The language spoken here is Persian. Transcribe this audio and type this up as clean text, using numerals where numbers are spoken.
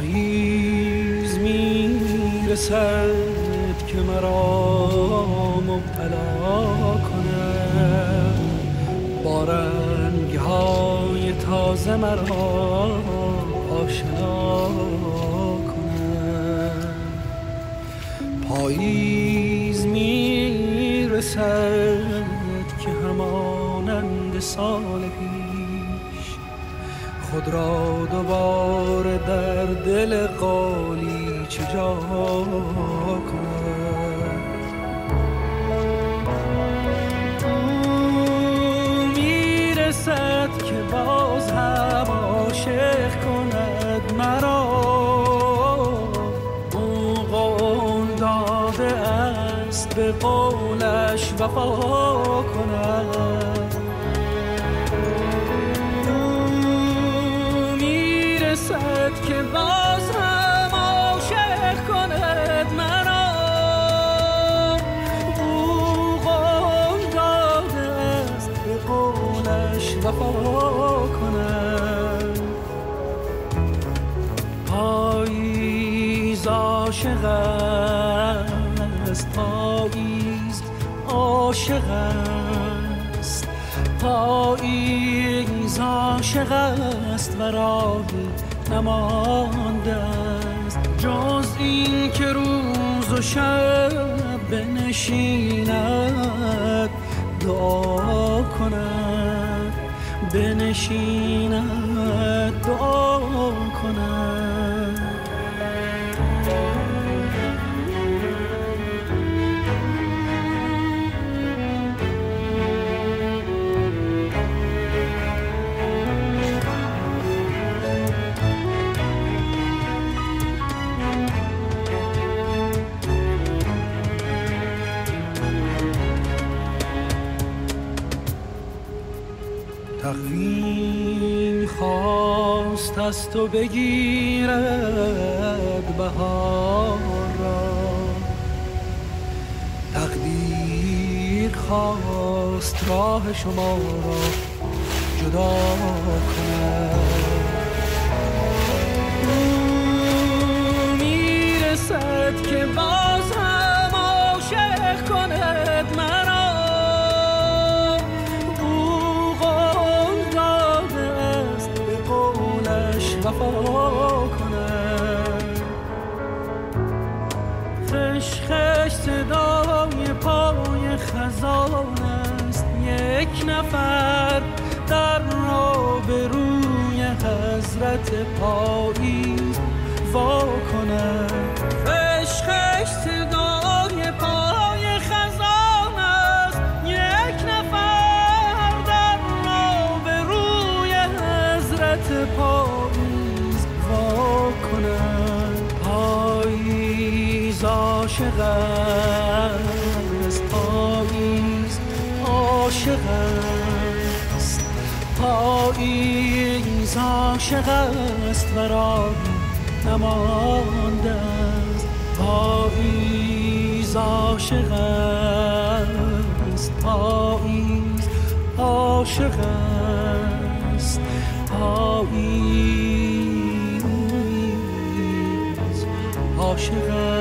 پاییز میرسد که مرا مبتلا کند، با رنگ‌های تازه مرا آشنا کند. پاییز میرسد که همانند سال پیش خود را دوباره در دل قالیچه جا کند. او میرسد که باز هم عاشق کند مرا، او قول داده است به قولش وفا کند. که باز هم عاشق کند مرا، او قول داده است به قولش وفا کند. پاییز عاشق است، پاییز عاشق است، پاییز عاشق است و راهی نمانده است جز این که روز و شب بنشیند دعا کند، بنشیند دعا کند. تقویم خواست از تو بگیرد بهار را، تقدیر خواست راه شما را جدا کند. او میرسد که باز هم عاشق کند مرا، وفا کند. خش خش صدای پای خزان است، یک نفر در راه به روی حضرت پاییز وا کند. خش خش صدای پای خزان است، یک نفر در راه به روی حضرت پاییز وا کند. پاییز عاشق است، پاییز عاشق است، پاییز عاشق است و راهی نمانده است. پاییز عاشق است، پاییز عاشق است، پاییز عاشق است.